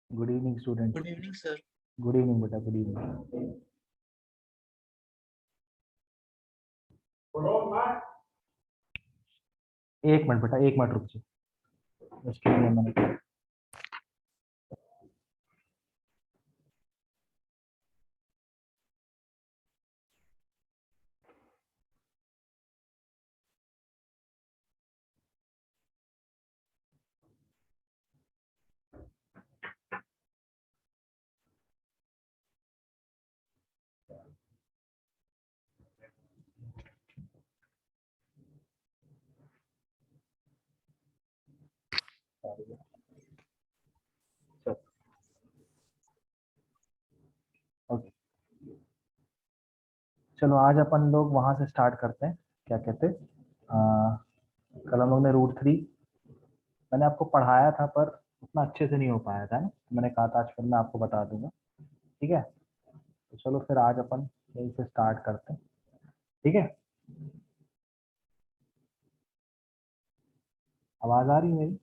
Good evening student. Good evening sir. Good evening बेटा, good evening. एक minute बेटा, एक मिनट रुक जाओ, उसके लिए मैंने ओके। चलो आज अपन लोग वहां से स्टार्ट करते हैं। क्या कहते कल हम लोग ने रूट 3 मैंने आपको पढ़ाया था, पर उतना अच्छे से नहीं हो पाया था ना, तो मैंने कहा था आज फिर मैं आपको बता दूंगा। ठीक है, तो चलो फिर आज अपन यहीं से स्टार्ट करते हैं। ठीक है, आवाज आ रही है मेरी?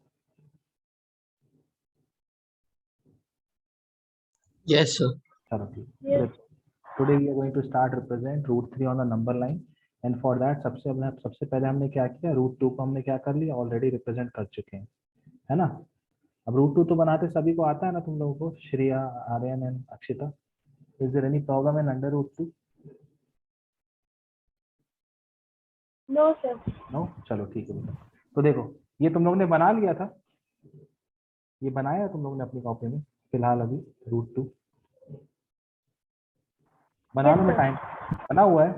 Yes sir. चलो ठीक। Today we are going to start represent root 3 on the number line. And for that सबसे पहले हमने क्या किया, रूट 2 को हमने क्या कर लिया, ऑलरेडी रिप्रेजेंट कर चुके हैं, है ना। अब रूट 2 तो बनाते सभी को आता है ना, तुम लोगों को, Shreya, Aryan and Akshita. Is there any problem in under root 2? No sir. No, चलो ठीक है बेटा। तो देखो, ये तुम लोग ने बना लिया था, ये बनाया है तुम लोग ने अपनी कॉपी में फिलहाल अभी, रूट 2 बनाने में टाइम बना हुआ है।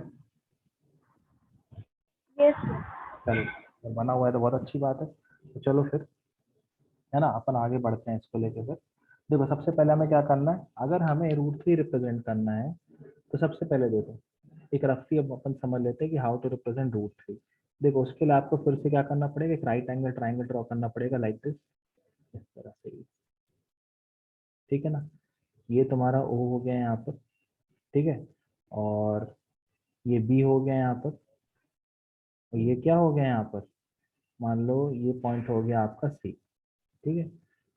Yes sir. चलो, तो बना हुआ है तो बहुत अच्छी बात है। तो चलो फिर, है ना, अपन आगे बढ़ते हैं इसको लेके। फिर देखो, सबसे पहले हमें क्या करना है, अगर हमें रूट 3 रिप्रेजेंट करना है तो सबसे पहले देखो, एक रफली अब अपन समझ लेते हैं कि हाउ टू रिप्रेजेंट रूट 3। देखो, उसके लिए आपको फिर से क्या करना पड़ेगा, एक राइट एंगल ट्राइंगल ड्रॉ करना पड़ेगा, लाइक दिस, इस तरह से। ठीक है ना, ये तुम्हारा ओ हो गया यहाँ पर। ठीक है, और ये बी हो गया यहाँ पर, और ये क्या हो गया यहाँ पर, मान लो ये पॉइंट हो गया आपका सी। ठीक है,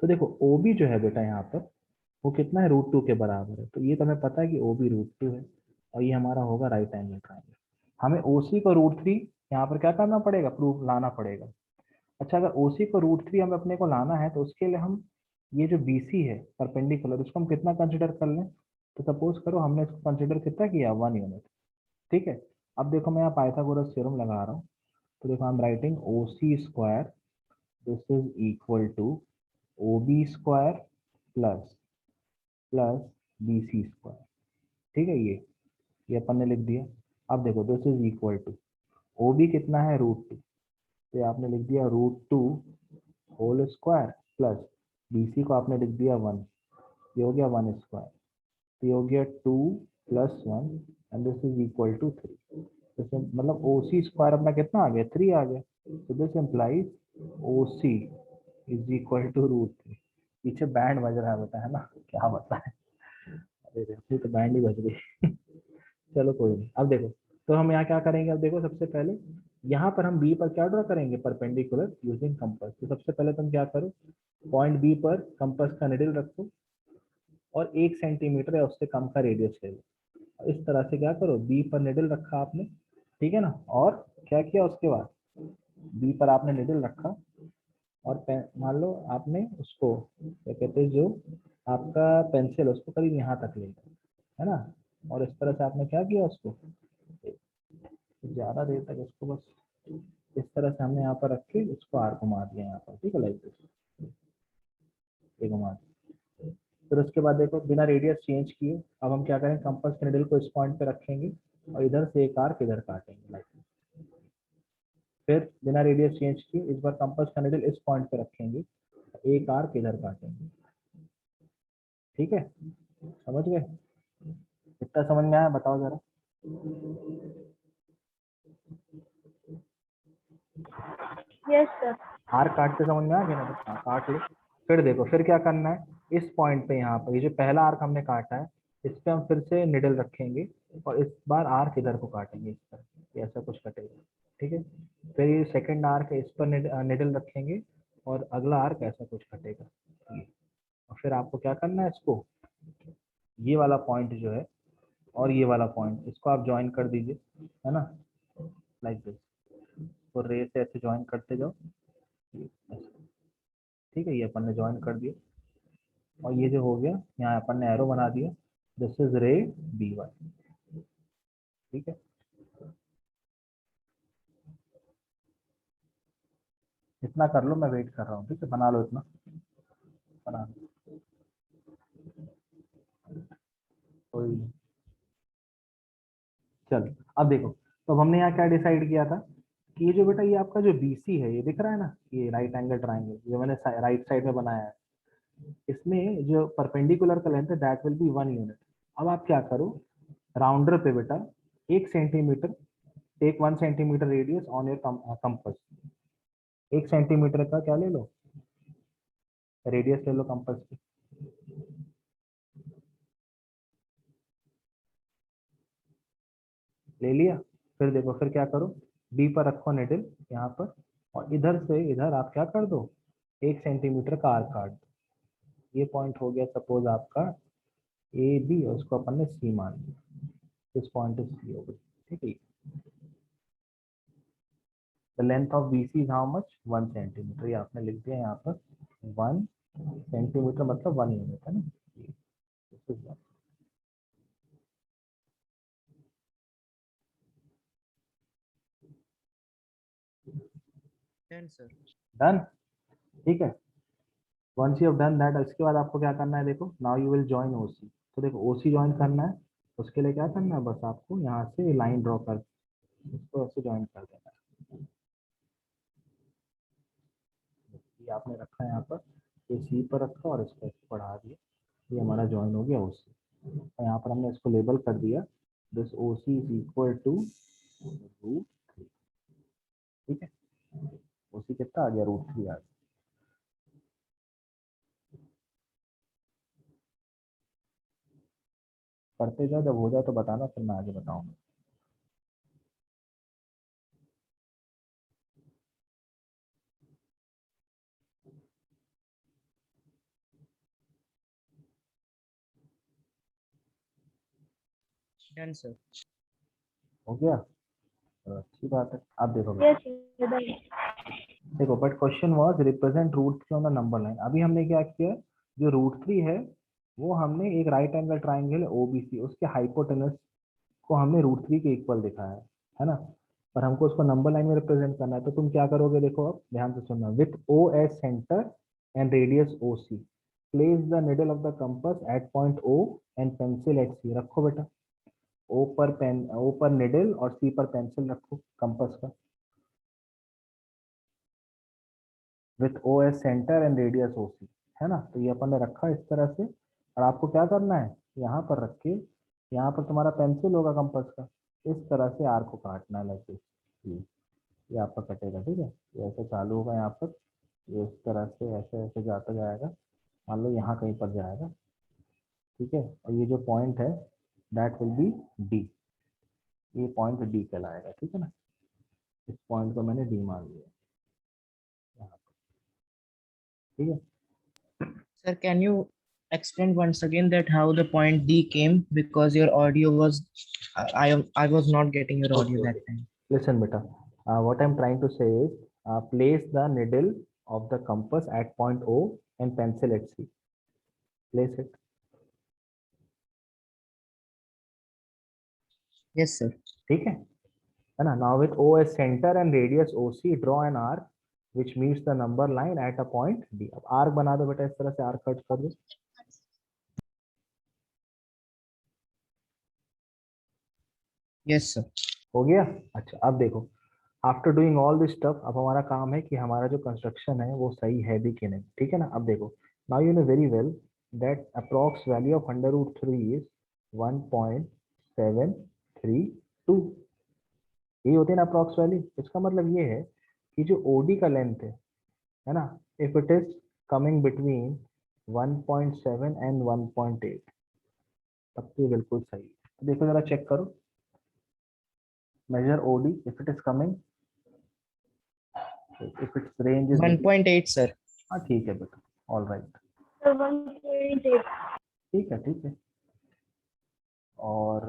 तो देखो ओ बी जो है बेटा यहाँ पर, वो कितना है, रूट 2 के बराबर है। तो ये तो हमें पता है कि ओ बी रूट 2 है, और ये हमारा होगा राइट एंगल ट्राइंगल। हमें ओ सी को रूट 3 यहाँ पर क्या करना पड़ेगा, प्रूफ लाना पड़ेगा। अच्छा, अगर ओ सी को रूट 3 हमें अपने को लाना है, तो उसके लिए हम ये जो बी सी है परपेंडिकुलर, उसको हम कितना कंसिडर कर लें। तो सपोज करो हमने इसको कंसिडर कितना किया, 1 यूनिट। ठीक है, अब देखो मैं यहाँ पाइथागोरस थ्योरम लगा रहा हूँ। तो देखो, I am writing O C square, this is equal to O B square plus plus B C square. ठीक है, ये अपन ने लिख दिया। अब देखो, this is equal to O B कितना है, रूट 2, तो आपने लिख दिया root 2 whole square plus B C को आपने लिख दिया 1, ये हो गया 1 स्क्वायर। तो ये हो गया 2 + 1 and this is equal to 3। तो मतलब ओ सी स्क्वायर अपना कितना आ गया, 3 आ गया। तो this implies O C is equal to root 3। पीछे बैंड बज रहा है बेटा, है ना, क्या बताएं। अरे रे, तो बैंड ही बज रही। चलो कोई नहीं, अब देखो, तो हम यहाँ क्या करेंगे, अब देखो सबसे पहले यहाँ पर हम बी पर क्या ड्रॉ करेंगे, परपेंडिकुलर यूजिंग कंपास। तो सबसे पहले तुम क्या करो, पॉइंट बी पर कंपास का निडल रखो, और 1 सेंटीमीटर या उससे कम का रेडियस ले लो। इस तरह से क्या करो, बी पर निडल रखा आपने, ठीक है ना, और क्या किया उसके बाद, बी पर आपने निडल रखा, और मान लो आपने उसको क्या कहते हैं, जो आपका पेंसिल उसको करीब यहाँ तक ले गए, है ना, और इस तरह से आपने क्या किया उसको, ज्यादा देर तक उसको बस इस तरह से हमने यहाँ पर रख के उसको आर घुमा दिया यहाँ पर। ठीक है, लाइक दिस, ये घुमा दिया। फिर उसके बाद देखो, बिना रेडियस चेंज किए अब हम क्या करेंगे, कंपास के निडल को इस पॉइंट पे रखेंगे, और इधर से एक आर्क इधर काटेंगे, लाइक। फिर बिना रेडियस चेंज किए इस बार कंपास का निडल इस पॉइंट पे रखेंगे, एक आर्क इधर काटेंगे। ठीक है, समझ गए? कितना समझ में आया, बताओ जरा। Yes sir. आर्क काटते समझ में आ गया ना, हाँ, काट लो। फिर देखो, फिर क्या करना है, इस पॉइंट पे यहाँ पर ये जो पहला आर्क हमने काटा है, इस पे हम फिर से निडल रखेंगे, और इस बार आर्क इधर को काटेंगे, इस तरह ये ऐसा कुछ कटेगा। ठीक है, फिर ये सेकंड आर्क है, इस पर निडल रखेंगे, और अगला आर्क ऐसा कुछ कटेगा। ये और फिर आपको क्या करना है, इसको ये वाला पॉइंट जो है और ये वाला पॉइंट, इसको आप ज्वाइन कर दीजिए, है ना, लाइक दिस। तो रे से ऐसे ज्वाइन करते जाओ, ठीक है, ये अपन ने ज्वाइन कर दिया। और ये जो हो गया, यहाँ अपन ने एरो बना दिया, दिस इज रे B1, ठीक है। इतना कर लो, मैं वेट कर रहा हूँ, ठीक है, बना लो इतना, बना लो कोई। चल अब देखो, तो अब हमने यहाँ क्या डिसाइड किया था कि ये जो बेटा, ये आपका जो BC है, ये दिख रहा है ना, ये राइट एंगल ट्राइंगल जो मैंने राइट साइड में बनाया है, इसमें जो परपेंडिकुलर का लेंथ है दैट विल बी 1 यूनिट। अब आप क्या करो, राउंडर पे बेटा 1 centimetre, take 1 centimetre radius on your compass. 1 centimetre का क्या ले लो, रेडियस ले लो कंपस की। ले लिया। फिर देखो, फिर क्या करो, बी पर रखो निडल यहाँ पर, और इधर से इधर आप क्या कर दो, 1 सेंटीमीटर का आर्क काट दो। ये पॉइंट हो गया सपोज आपका AB, और उसको अपन ने C मान लिया, इस पॉइंट इज C हो गई, ठीक है। The length of BC is how much, 1 centimetre, ये आपने लिख दिया यहाँ पर, 1 सेंटीमीटर मतलब 1 यूनिट, है ना। This is one. Done, ठीक है। Once you have done that, इसके बाद आपको क्या करना है, देखो now you will join OC। तो देखो OC ज्वाइन करना है, उसके लिए क्या करना है, बस आपको यहाँ से लाइन ड्रॉ कर, इसको ऐसे ज्वाइन कर देना है। ये आपने रखा है यहाँ पर, ये C पर रखा और इसको बढ़ा दिया, ये हमारा ज्वाइन हो गया OC। और यहाँ पर हमने इसको लेबल कर दिया, this OC is equal to √3, ठीक है। OC कितना आ गया, √3 आ गया। करते जाओ, जब हो जाए तो बताना, फिर मैं आगे बताऊंगा। Done, sir. हो गया, तो अच्छी बात है। आप देखो Yes, बेटा, sir. Done. देखो but question was represent √3 on the number line. अभी हमने क्या किया, जो √3 है वो हमने एक राइट एंगल ट्राइंगल OBC, उसके हाइपोटेनस को हमने √3 के इक्वल दिखाया है ना। पर हमको उसको नंबर लाइन में रिप्रेजेंट करना है, तो तुम क्या करोगे, देखो अब ध्यान से सुनना, with OS centre and radius OC, place the needle of the compass at point O and pencil at C। रखो बेटा, O पर निडल और C पर पेंसिल रखो कंपास का, with OS centre and radius OC, है ना। तो ये अपन ने रखा इस तरह से, और आपको क्या करना है, यहाँ पर रख के, यहाँ पर तुम्हारा पेंसिल होगा कंपास का, इस तरह से आर्क को काटना है, लाइक दिस। ये आपका कटेगा, ठीक है। ये ऐसे चालू होगा यहाँ पर, ये इस तरह से ऐसे ऐसे जाता जाएगा, मान लो यहाँ कहीं पर जाएगा, ठीक है। और ये जो पॉइंट है दैट विल बी D, ये पॉइंट D कहलाएगा, ठीक है ना। इस पॉइंट को मैंने D मान लिया यहाँ पर, ठीक है। Sir, can you explain once again that how the point D came, because your audio was I was not getting your audio Okay, that okay. time. Listen, beta. What I'm trying to say is, place the needle of the compass at point O and pencil at C. Place it. Yes, sir. ठीक है ना। Now with OS center and radius OC, draw an arc which meets the number line at a point D. अब arc बना दो बेटा, इस तरह से arc कट कर दो। Yes, sir. हो गया। अच्छा अब देखो, after doing all this stuff, अब हमारा काम है कि हमारा जो कंस्ट्रक्शन है वो सही है भी कि नहीं, ठीक है ना। अब देखो, now you know very well that approx value of √3 is 1.732। ये होती है ना अप्रॉक्स वैल्यू। इसका मतलब ये है कि जो OD का लेंथ है ना, if it is coming between 1.7 and 1.8, तब तो ये बिल्कुल सही है। तो देखो जरा चेक करो, measure OD if it is coming, if its range is between, 1.8, sir. हाँ ठीक है बेटा, ऑल राइट। Sir, 128. ठीक है। और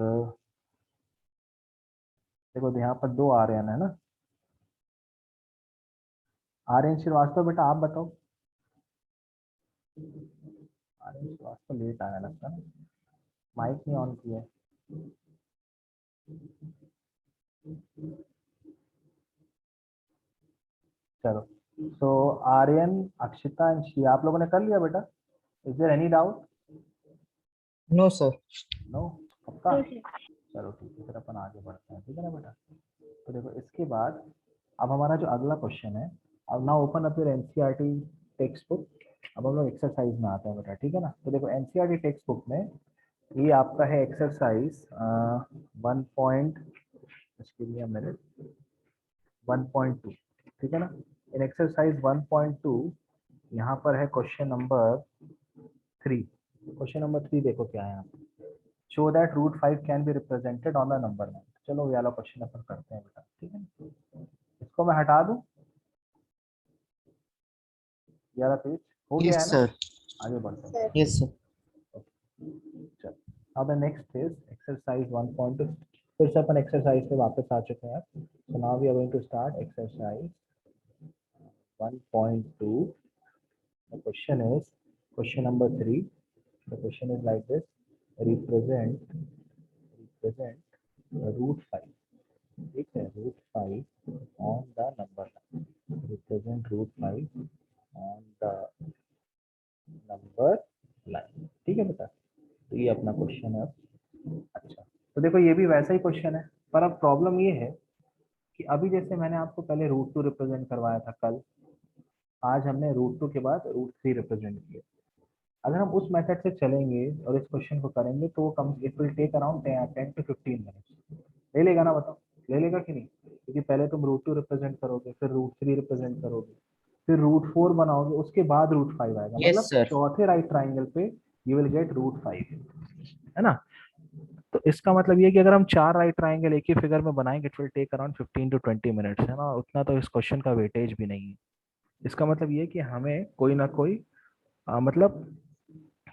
देखो यहाँ पर 2 आर्यन है ना। आर्यन श्रीवास्तव बेटा आप बताओ। आर्यन श्रीवास्तव लेट आया लगता है, माइक नहीं ऑन किया है। चलो, तो आर्यन, अक्षिता एंड श्री, आप लोगों ने कर लिया बेटा? Is there any doubt? No, sir. No, पक्का? No, sir. चलो ठीक है, फिर अपन आगे बढ़ते हैं, ठीक है ना बेटा। तो देखो इसके बाद अब हमारा जो अगला क्वेश्चन है, अब now open up your NCERT text book. अब हम लोग एक्सरसाइज में आते हैं बेटा, ठीक है ना। तो देखो एनसीईआरटी टेक्स्ट बुक में ये आपका है एक्सरसाइज 1 पॉइंट, इसके लिए मिनट 1.2, ठीक है ना। इन एक्सरसाइज 1.2 यहाँ पर है क्वेश्चन नंबर 3। क्वेश्चन नंबर 3 देखो क्या है यहाँ पे। Show that root 5 can be represented on the number line. चलो ये वाला क्वेश्चन अपन करते हैं बेटा, ठीक है ना। इसको मैं हटा दूं, ये वाला पेज हो गया Yes, है ना। sir. आगे बढ़ते हैं। Yes, sir. चलो, अब द नेक्स्ट इज एक्सरसाइज 1.2। फिर से अपन एक्सरसाइज पे वापस आ चुके हैं। So now we are going to start exercise 1.2। The question is question number 3। The question is like this, represent root 5, ठीक है, root 5 on the number line. Represent root 5 on the number line, ठीक है बेटा। तो ये अपना question है। अच्छा, तो देखो ये भी वैसा ही क्वेश्चन है, पर अब प्रॉब्लम ये है कि अभी जैसे मैंने आपको पहले रूट 2 रिप्रेजेंट करवाया था कल, आज हमने रूट 2 के बाद रूट 3 रिप्रेजेंट किया। अगर हम उस मेथड से चलेंगे और इस क्वेश्चन को करेंगे तो वो कम, it will take around 10 to 15 minutes. ले लेगा ना, बताओ ले लेगा कि नहीं? क्योंकि पहले तुम रूट 2 रिप्रेजेंट करोगे, फिर रूट 3 रिप्रेजेंट करोगे, फिर रूट 4 बनाओगे, उसके बाद रूट 5 आएगा। Yes, मतलब sir. चौथे राइट ट्राइंगल पे यू विल गेट रूट 5, है ना। तो इसका मतलब ये है कि अगर हम 4 राइट ट्राइंगल एक ही फिगर में बनाएंगे, it will take around 15 to 20 minutes, है ना। उतना तो इस क्वेश्चन का वेटेज भी नहीं है। इसका मतलब ये है कि हमें कोई ना कोई मतलब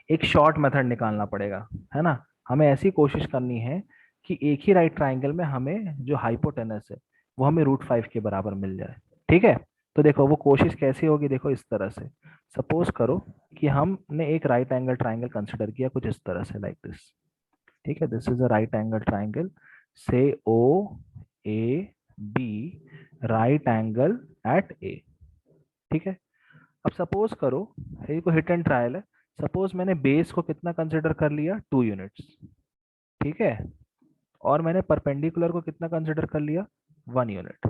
एक शॉर्ट मेथड निकालना पड़ेगा, है ना। हमें ऐसी कोशिश करनी है कि एक ही राइट ट्राइंगल में हमें जो हाइपोटेनस है वो हमें रूट 5 के बराबर मिल जाए, ठीक है। तो देखो वो कोशिश कैसी होगी, देखो इस तरह से। सपोज करो कि हमने एक राइट एंगल ट्राइंगल कंसिडर किया कुछ इस तरह से, लाइक दिस, ठीक है। This is a right angle triangle, say O A B, right angle at A, ठीक है। अब सपोज करो ये को हिट एंड ट्रायल है। सपोज मैंने बेस को कितना कंसिडर कर लिया, 2 यूनिट्स, ठीक है। और मैंने परपेंडिकुलर को कितना कंसिडर कर लिया, 1 यूनिट,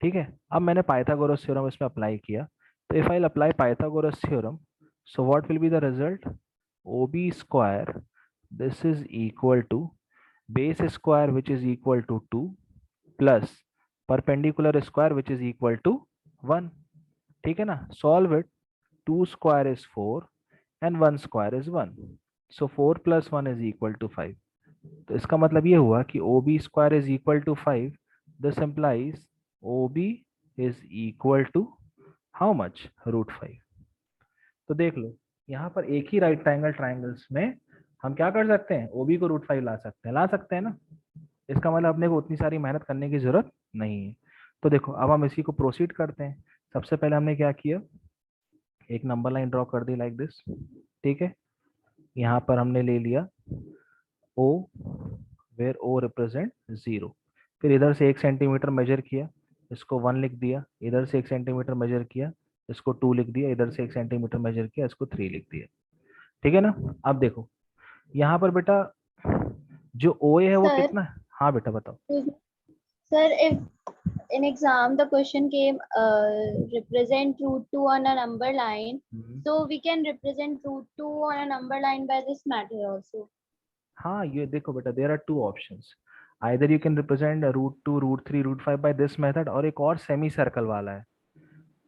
ठीक है। अब मैंने पाइथागोरस थ्योरम इसमें अप्लाई किया। तो if I apply Pythagoras theorem, so what will be the result, O B square this is equal to base square which is equal to 2 plus perpendicular square which is equal to 1, ठीक है ना। Solve it, 2 square is 4 and 1 square is 1. So 4 plus 1 is equal to 5. तो इसका मतलब ये हुआ कि OB square is equal to 5. This implies OB is equal to how much? Root 5. तो देख लो यहाँ पर एक ही राइट ट्राइंगल ट्राइंगल्स में हम क्या कर सकते हैं, OB को रूट 5 ला सकते हैं ना। इसका मतलब अपने को उतनी सारी मेहनत करने की जरूरत नहीं है। तो देखो अब हम इसी को प्रोसीड करते हैं। सबसे पहले हमने क्या किया, एक नंबर लाइन ड्रॉ कर दी लाइक दिस, ठीक है। यहाँ पर हमने ले लिया O, वेयर O रिप्रेजेंट 0। फिर इधर से 1 सेंटीमीटर मेजर किया, इसको 1 लिख दिया। इधर से 1 सेंटीमीटर मेजर किया, इसको 2 लिख दिया। इधर से 1 सेंटीमीटर मेजर किया, इसको 3 लिख दिया, ठीक है ना। अब देखो यहाँ पर बेटा जो OA है वो Sir, कितना है, हाँ बेटा बताओ। sir, if in exam the question came represent root 2 on a number line, so we can represent root 2 on a number line by this method also. हाँ ये देखो बेटा, there are 2 options, either you can represent root 2, root 3, root 5 by this method, और एक और semi circle वाला है,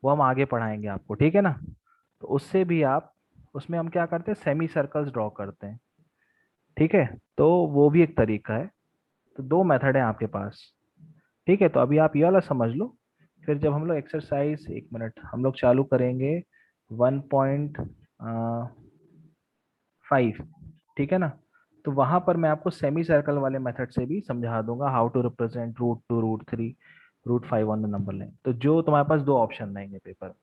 वो हम आगे पढ़ाएंगे आपको, ठीक है ना। तो उससे भी आप, उसमें हम क्या करते हैं, सेमी सर्कल्स ड्रॉ करते हैं, ठीक है। तो वो भी एक तरीका है। तो 2 मेथड है आपके पास, ठीक है। तो अभी आप ये वाला समझ लो, फिर जब हम लोग एक्सरसाइज, 1 मिनट, हम लोग चालू करेंगे 1.5, ठीक है ना। तो वहां पर मैं आपको सेमी सर्कल वाले मेथड से भी समझा दूंगा how to represent √2, √3, √5 on the number line. तो जो तुम्हारे पास दो ऑप्शन रहेंगे पेपर में,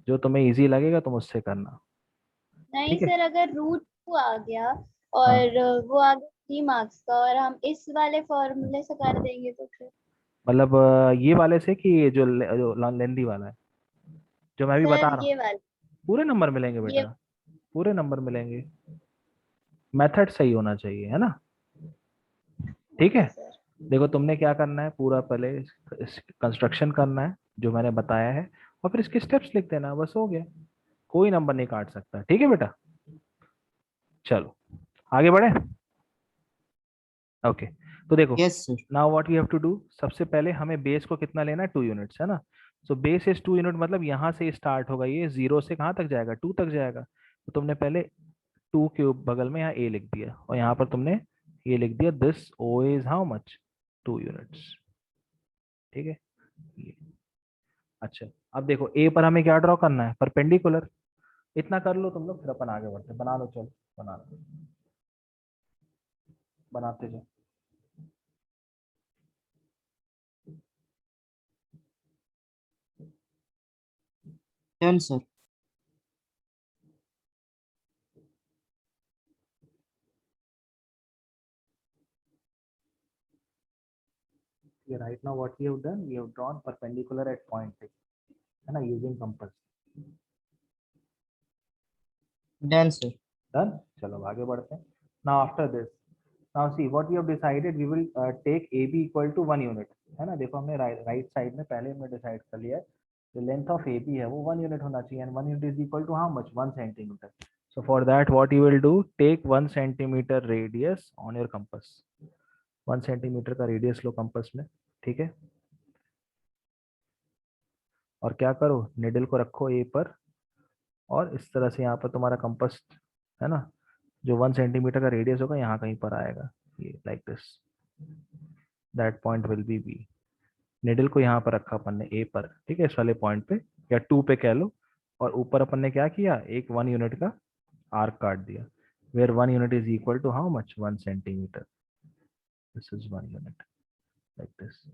जो तुम्हें इजी लगेगा तुम उससे करना, नहीं ठीक है। सर, अगर रूट टू आ गया हाँ, और वो आ गया 3 मार्क्स का और हम इस वाले फॉर्मूले से कर देंगे तो फिर। मतलब ये वाले से कि ये जो लेंदी वाला है जो मैं भी बता सर रहा हूँ, ये वाले, पूरे नंबर मिलेंगे ये। बेटा, पूरे नंबर मिलेंगे। मेथड सही होना चाहिए, है ना। ठीक है। Okay sir. देखो तुमने क्या करना है, पूरा पहले कंस्ट्रक्शन करना है जो मैंने बताया है, और फिर इसके स्टेप्स लिख देना, बस हो गया। कोई नंबर नहीं काट सकता, ठीक है बेटा। चलो आगे बढ़े। ओके, तो देखो Yes, sir. Now what we have to do, सबसे पहले हमें बेस को कितना लेना है, 2 यूनिट्स, है ना। सो बेस इज 2 यूनिट, मतलब यहाँ से स्टार्ट होगा, ये 0 से कहाँ तक जाएगा, 2 तक जाएगा। तो तुमने पहले 2 के बगल में यहाँ ए लिख दिया, और यहाँ पर तुमने ये लिख दिया, this O is how much, 2 units, ठीक है। ये अच्छा, अब देखो ए पर हमें क्या ड्रॉ करना है, परपेंडिकुलर। इतना कर लो तुम लोग, फिर अपन आगे बढ़ते हैं। बना लो, चलो बना लो, बनाते जाओ। Done, sir. Right now what we have done, we have drawn perpendicular at point A, है ना, using compass। Done, sir. Done, चलो आगे बढ़ते हैं। Now after this, now see what we have decided, we will take AB equal to 1 unit, है ना। देखो हमने राइट साइड में पहले हमने डिसाइड कर लिया है, जो लेंथ ऑफ AB है वो 1 यूनिट होना चाहिए, and 1 unit is equal to how much, 1 centimetre. So for that what you will do, take 1 centimeter radius on your compass, 1 centimetre का रेडियस लो कंपास में, ठीक है। और क्या करो, निडल को रखो ए पर, और इस तरह से यहाँ पर तुम्हारा कंपास, है ना, जो 1 सेंटीमीटर का रेडियस होगा यहाँ कहीं पर आएगा, ये like this, that point will be B. Needle को यहाँ पर रखा अपन ने ए पर, ठीक है, इस वाले पॉइंट पे या 2 पे कह लो, और ऊपर अपन ने क्या किया, एक 1 यूनिट का आर्क काट दिया, where 1 unit is equal to how much, 1 centimetre. This is 1 unit, like this.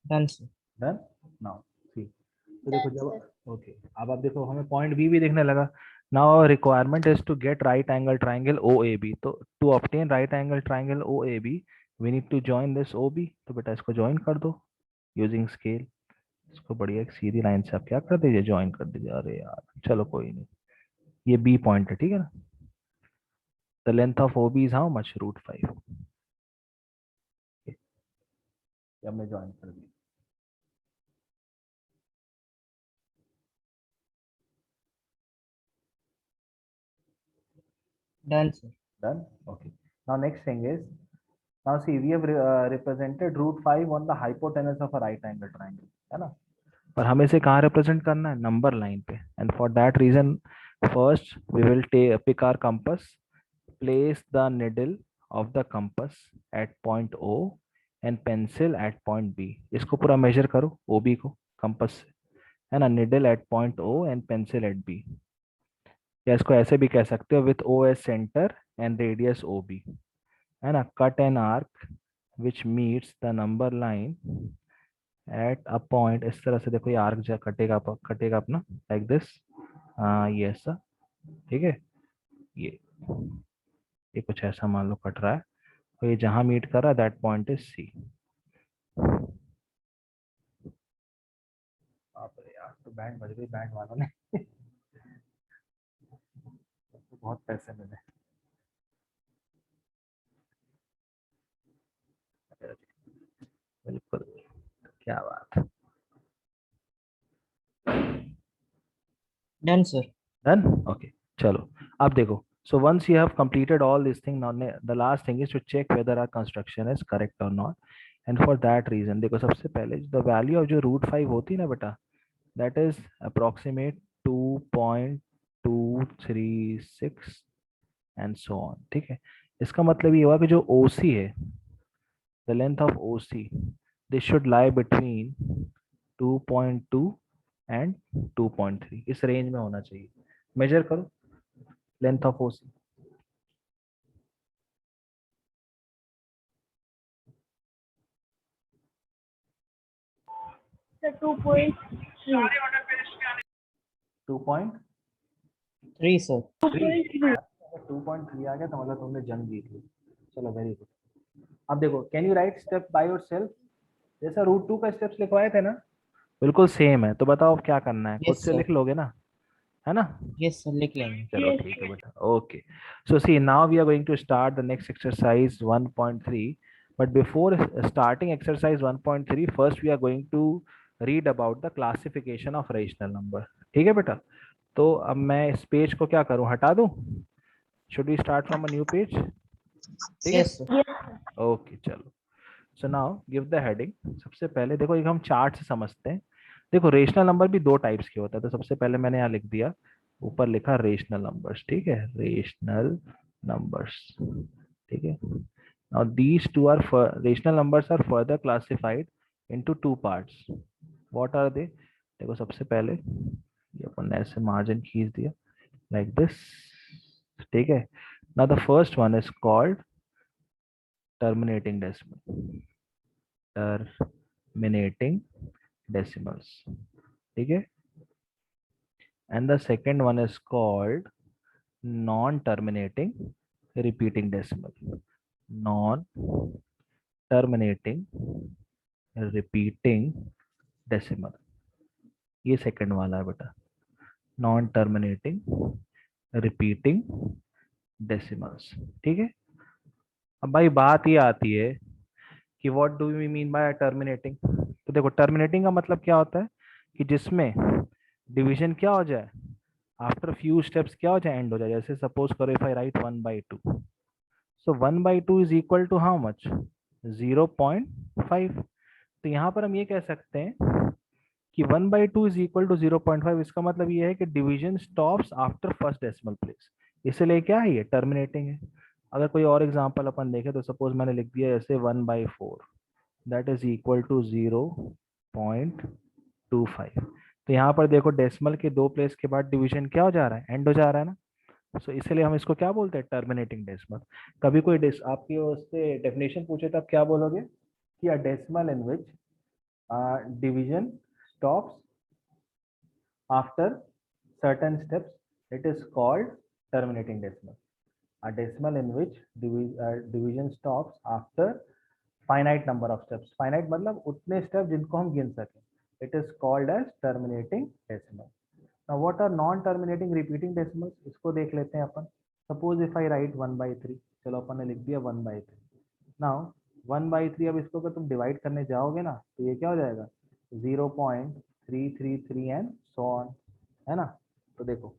Done, sir. Done, now see, तो देखो Done, sir. जब ओके, अब आप देखो हमें पॉइंट बी भी देखने लगा। Now requirement is to get right angle triangle O A B, तो to obtain right angle triangle O A B we need to join this O B. तो बेटा इसको ज्वाइन कर दो यूजिंग स्केल, इसको बढ़िया एक सीधी लाइन से आप क्या कर दीजिए, ज्वाइन कर दीजिए। अरे यार चलो कोई नहीं, ये बी पॉइंट है, ठीक है ना। The length of O B is how much, √5। हमने ज्वाइन कर दिया। Done, sir. Done, okay। Now next thing is, now see we have represented √5 on the hypotenuse of a right angle triangle, है ना। पर हमें इसे कहाँ रिप्रेजेंट करना है, नंबर लाइन पे। And for that reason first we will pick our compass, place the needle of the compass at point O and pencil at point B। इसको पूरा मेजर करो OB को कंपास से, है ना, needle at point O and pencil at B। या इसको ऐसे भी कह सकते हो, with O as centre and radius OB, है ना, cut an arc which meets the number line at a point. इस तरह से देखो ये आर्क जो कटेगा कटेगा अपना, लाइक दिस, ये ऐसा, ठीक है। ये कुछ ऐसा मान लो कट रहा है, तो ये जहां मीट कर रहा है दैट पॉइंट इज C। बाप रे यार, तो बैंड बज गई बैंड वालों ने तो बहुत पैसे मिले। बिल्कुल, क्या बात। Done, sir. Done, okay. चलो अब देखो, so once you have completed all this thing, now the last thing is to check whether our construction is correct or not, and for that reason देखो सबसे पहले द वैल्यू ऑफ जो √5 होती है ना बेटा, that is approximate 2.236 and so on. ठीक है, इसका मतलब ये हुआ कि जो OC है, the length of OC, this should lie between 2.2 and 2.3, इस रेंज में होना चाहिए। मेजर करो length of OC। So 2.3. 2.3 sir. 2.3. 2.3 आ गया तो मतलब तुमने जंग जीत ली। चलो वेरी गुड। अब देखो, can you right step by yourself? जैसा √2 का स्टेप्स लिखवाए थे ना, बिल्कुल सेम है। तो बताओ अब क्या करना है, खुद Yes से sir. लिख लोगे ना, है ना? Yes sir, लिख लेंगे। चलो ठीक है बेटा, okay. So see now we are going to start the next exercise 1.3, but before starting exercise 1.3 first we are going to read about the classification of rational number. ठीक है बेटा, तो अब मैं इस पेज को क्या करूं, हटा दूं? Should we start from a new page? ठीक है, Yes sir. Yes. ओके चलो। So now give the heading. सबसे पहले देखो, एक हम चार्ट से समझते हैं। देखो रेशनल नंबर भी दो टाइप्स के होता है, तो सबसे पहले मैंने यहाँ लिख दिया, ऊपर लिखा रेशनल नंबर्स। ठीक है, रेशनल नंबर्स। ठीक है, now these two are rational numbers are further classified into two parts. What are they? देखो सबसे पहले ये अपन ने ऐसे मार्जिन खींच दिया लाइक दिस। ठीक है, now the first one is called terminating decimal, terminating decimals. ठीक है, and the second one is called non-terminating repeating decimal, non-terminating repeating decimal। ये सेकंड वाला है बेटा, नॉन टर्मिनेटिंग रिपीटिंग डेसिमल्स। ठीक है, अब भाई बात ये आती है कि what do we mean by terminating. तो देखो टर्मिनेटिंग का मतलब क्या होता है कि जिसमें डिवीजन क्या हो जाए, आफ्टर फ्यू स्टेप्स क्या हो जाए, एंड हो जाए। जैसे सपोज करो if I write 1/2, so 1/2 is equal to how much, 0.5। तो यहाँ पर हम ये कह सकते हैं कि 1/2 इज इक्वल टू 0.5। इसका मतलब ये है कि division stops after first decimal place, इसलिए क्या है, ये टर्मिनेटिंग है। अगर कोई और एग्जांपल अपन देखें तो सपोज मैंने लिख दिया ऐसे 1/4, दैट इज इक्वल टू 0.25। तो यहाँ पर देखो डेसिमल के दो प्लेस के बाद डिवीजन क्या हो जा रहा है, एंड हो जा रहा है ना। सो इसलिए हम इसको क्या बोलते हैं, टर्मिनेटिंग डेसिमल। कभी कोई आपकी उससे डेफिनेशन पूछे तो आप क्या बोलोगे कि a decimal in which division stops after certain steps, it is called terminating decimal. A decimal in which division stops after finite number of steps, finite मतलब उतने स्टेप जिनको हम गिन सकें, it is called as terminating decimal. Now what are non terminating repeating decimals, इसको देख लेते हैं अपन। suppose if I write 1/3, चलो अपन ने लिख दिया 1/3। now 1/3, अब इसको अगर तुम डिवाइड करने जाओगे ना तो ये क्या हो जाएगा, 0.333 एंड सो ऑन, है ना। तो देखो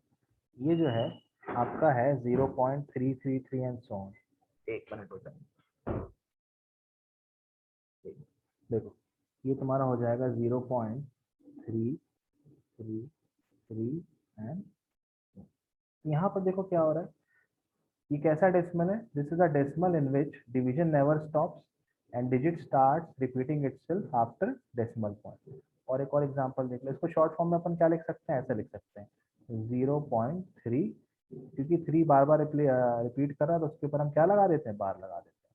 ये जो है आपका है 0.333 एंड सो ऑन। एक मिनट हो जाएगा, देखो ये तुम्हारा हो जाएगा 0.333 एंड यहाँ पर देखो क्या हो रहा है, ये कैसा डेसिमल है, this is a decimal in which division never stops and digit starts repeating itself after decimal point. और एक और एग्जांपल देख लो, इसको शॉर्ट फॉर्म में अपन क्या लिख सकते हैं, ऐसे लिख सकते हैं 0.3, क्योंकि 3 बार बार रिपीट कर रहा है तो उसके ऊपर हम क्या लगा देते हैं, बार लगा देते हैं।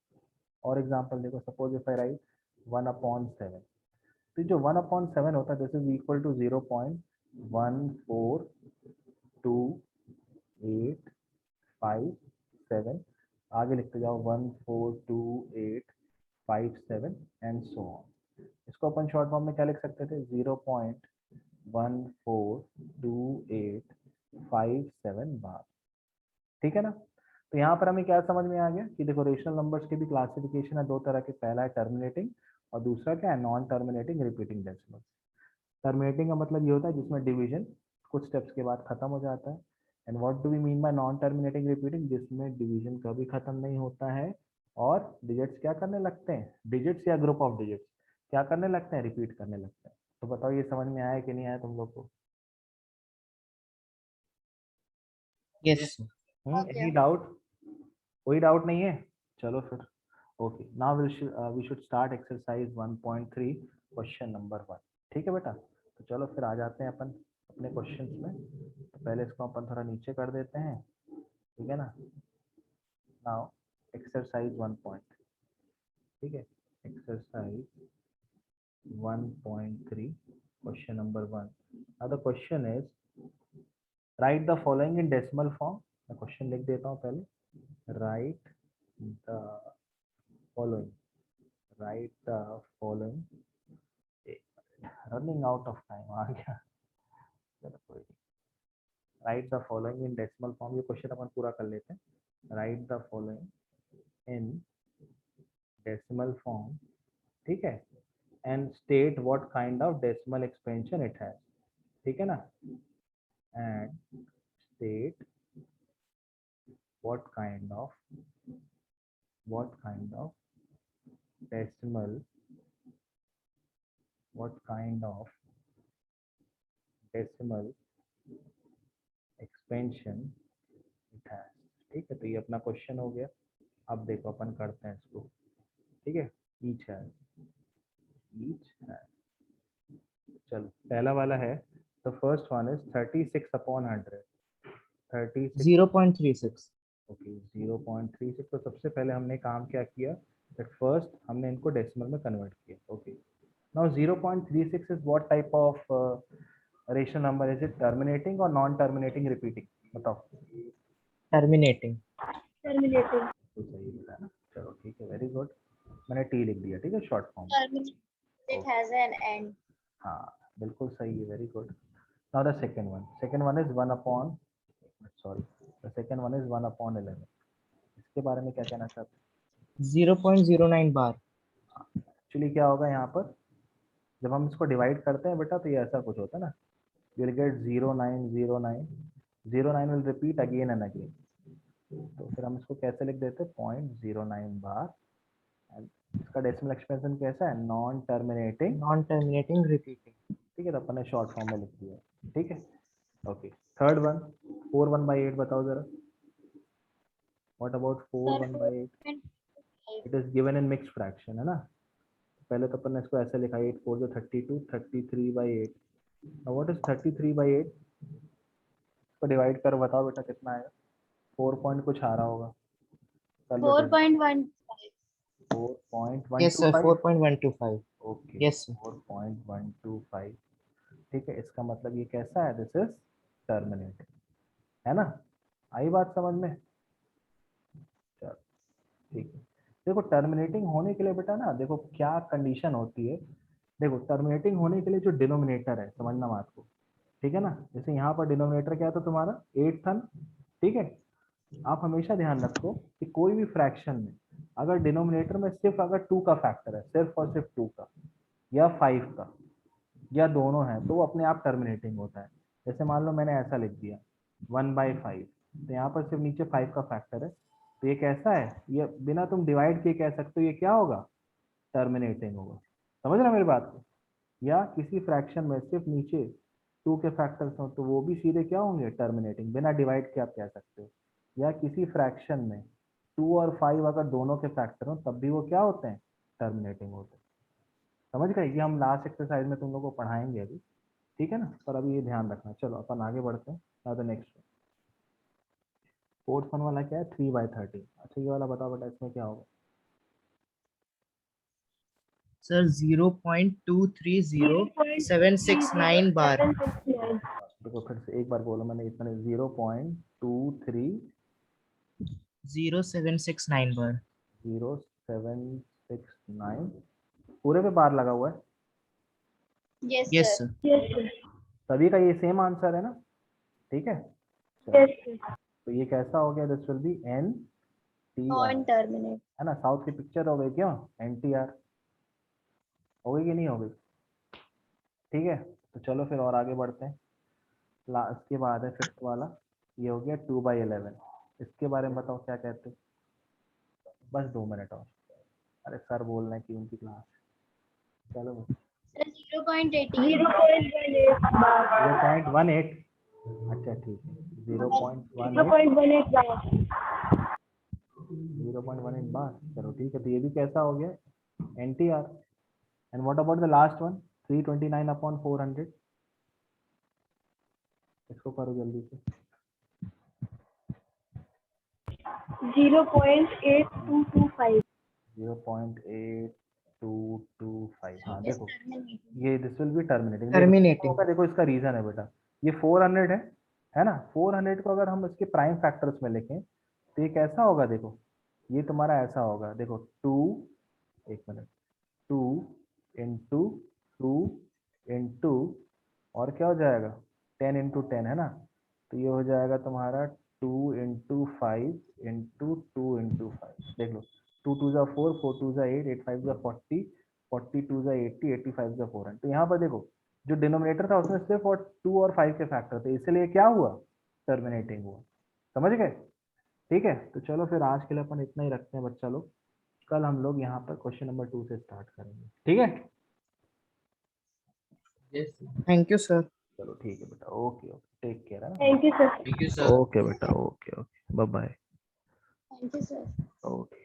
और एग्जांपल देखो, सपोज इफ आई राइट 1/7, तो जो 1/7 होता है दिस इज इक्वल टू 0.142857, आगे लिखते जाओ 142857 एंड सो ऑन। इसको अपन शॉर्ट फॉर्म में क्या लिख सकते थे, 0.142857 बार। ठीक है ना। तो यहाँ पर हमें क्या समझ में आ गया कि देखो रेशनल नंबर्स की भी क्लासिफिकेशन है दो तरह के, पहला है टर्मिनेटिंग और दूसरा क्या है, non terminating repeating decimal. Terminating का मतलब ये होता है जिसमें डिवीजन कुछ स्टेप्स के बाद खत्म हो जाता है। And what do we mean by non terminating repeating, जिसमें डिवीजन कभी खत्म नहीं होता है और डिजिट्स क्या करने लगते हैं, डिजिट्स या ग्रुप ऑफ डिजिट्स क्या करने लगते हैं, रिपीट करने लगते हैं। तो बताओ ये समझ में आया कि नहीं आया तुम लोग को? Yes. Any doubt? कोई डाउट नहीं है? चलो फिर okay, now we should start exercise 1.3 question number 1। ठीक है बेटा, तो चलो फिर आ जाते हैं अपन अपने क्वेश्चंस में। तो पहले इसको अपन थोड़ा नीचे कर देते हैं, ठीक है ना। नाउ एक्सरसाइज 1.3, ठीक है, exercise 1.3 question number 1। Now the question is write the following in decimal form. मैं क्वेश्चन लिख देता हूँ पहले। Write the following, write the following, running out of time आ गया, चलो कोई नहीं। Write the following in decimal form, ये क्वेश्चन अपन पूरा कर लेते हैं। Write the following in decimal form, ठीक है, and state what kind of decimal expansion it has, ठीक है ना, and state what kind of decimal, what kind of decimal expansion it has। ठीक है, तो ये अपना क्वेश्चन हो गया। अब देखो अपन करते हैं इसको, ठीक है। ईच है, चलो पहला वाला है, तो फर्स्ट वन इज 36/100, 36, 0.36. ओके 0.36। तो सबसे पहले हमने काम क्या किया, दैट फर्स्ट हमने इनको डेसिमल में कन्वर्ट किया। Okay, now 0.36 is what type of rational number, is it terminating और नॉन टर्मिनेटिंग, रिपीटिंग, बताओ। Terminating. Terminating. तो सही है ना, चलो ठीक है, वेरी गुड। मैंने टी लिख दिया, ठीक है, short form. Terminating. It has an end. हाँ बिल्कुल सही है, very good. Now the second one is 1/, sorry, the second one is 1/11। इसके बारे में क्या कहना चाहते 0.09 bar. हैं? एक्चुअली क्या होगा यहाँ पर, जब हम इसको डिवाइड करते हैं बेटा, तो ये ऐसा कुछ होता है ना, you will get 0909, 09 will repeat again and again. तो फिर हम इसको कैसे लिख देते हैं, 0.09 बार, एंड इसका डेसिमल एक्सपेंशन कैसा है, नॉन टर्मिनेटिंग, Non-terminating, repeating. ठीक है, तो अपन ने शॉर्ट फॉर्म में लिख दिया, ठीक है। ओके, थर्ड वन 4/1/8, बताओ जरा, what about Sir, 4/1/8? 4.5. It is given in mixed fraction, है ना। पहले तो अपन ने इसको ऐसे लिखा, 8 4 32, 33/8। What is 33/8? इसको डिवाइड कर बताओ बेटा कितना आएगा, 4 पॉइंट कुछ आ रहा होगा, कर लो जल्दी। 4.15. Yes, sir. 4.125, 4.125. Okay Yes, sir. 4.125, ठीक है। इसका मतलब ये कैसा है, दिस इज टर्मिनेट, है ना। आई बात समझ में, चलो ठीक है। देखो टर्मिनेटिंग होने के लिए बेटा ना, देखो क्या कंडीशन होती है। देखो टर्मिनेटिंग होने के लिए जो डिनोमिनेटर है, समझना बात को, ठीक है ना। जैसे यहाँ पर डिनोमिनेटर क्या था तुम्हारा, 8 था ना, ठीक है। आप हमेशा ध्यान रखो कि कोई भी फ्रैक्शन में अगर डिनोमिनेटर में सिर्फ अगर 2 का फैक्टर है, सिर्फ और सिर्फ 2 का या 5 का या दोनों है, तो वो अपने आप टर्मिनेटिंग होता है। जैसे मान लो मैंने ऐसा लिख दिया 1/5, तो यहाँ पर सिर्फ नीचे 5 का फैक्टर है, तो ये कैसा है, ये बिना तुम डिवाइड किए कह सकते हो ये क्या होगा, टर्मिनेटिंग होगा। समझ रहे हो मेरी बात को। या किसी फ्रैक्शन में सिर्फ नीचे 2 के फैक्टर्स हो, तो वो भी सीधे क्या होंगे, टर्मिनेटिंग, बिना डिवाइड के आप कह सकते हो। या किसी फ्रैक्शन में 2 और 5 अगर दोनों के फैक्टर हो, तब भी वो क्या होते हैं, टर्मिनेटिंग होते हैं। समझ गए, ये हम लास्ट एक्सरसाइज में तुम लोगों को पढ़ाएंगे अभी, ठीक है ना। पर अभी ये ध्यान रखना। चलो अपन आगे बढ़ते हैं, now the next fourth one वाला क्या है, 3/13। अच्छा ये वाला बताओ बेटा, इसमें क्या होगा। Sir, 0.230769 bar. देखो फिर से एक बार बोलो, मैंने इतने 0.23 0769 bar. 0769 पूरे पे बार लगा हुआ है, Yes, Yes, sir. sir. सभी का ये सेम आंसर है ना, ठीक है। तो ये कैसा हो गया, this will be NTR, Non-terminate. है ना। साउथ की पिक्चर हो गई क्यों, NTR हो गई कि नहीं हो गई, ठीक है। तो चलो फिर और आगे बढ़ते हैं। लास्ट के बाद है फिफ्थ वाला, ये हो गया 2/11। इसके बारे में बताओ क्या कहते हैं। बस 2 मिनट और। अरे सर बोल रहे हैं कि उनकी क्लास। चलो बस। Sir, 0.18. 0.18। अच्छा ठीक है, 0.18 बार। चलो ठीक है, तो ये भी कैसा हो गया, NTR। And what about the last one, 329/400। इसको करो जल्दी से। 0.8225। 0.8225। हाँ It is देखो, terminating. ये this will be terminating. Terminating. देखो इसका रीजन है बेटा, ये 400 है ना। 400 को अगर हम इसके प्राइम फैक्टर्स में लिखें तो ये कैसा होगा, देखो ये तुम्हारा ऐसा होगा, देखो 2, एक मिनट, 2 इंटू 2 इंटू, और क्या हो जाएगा 10 इंटू 10 है ना। तो ये हो जाएगा तुम्हारा 2 इंटू 5 इंटू 2 इंटू 5। देख लो, 2 2 जा 4, 4 2 जा 8, 8 5 जा 40, 42 जा 80, 85 जा 400। तो यहाँ पर देखो जो डिनोमिनेटर था उसमें सिर्फ और 2 और 5 के फैक्टर थे, इसलिए क्या हुआ, टर्मिनेटिंग हुआ। समझ गए? ठीक है, तो चलो फिर आज के लिए अपन इतना ही रखते हैं बच्चा लोग। कल हम लोग यहाँ पर क्वेश्चन नंबर 2 से स्टार्ट करेंगे, ठीक है? Thank you, sir. चलो ठीक है बेटा, ओके ओके, टेक केयर है ना। Thank you, sir. ओके बेटा, okay okay, bye bye. Thank you, sir. Okay.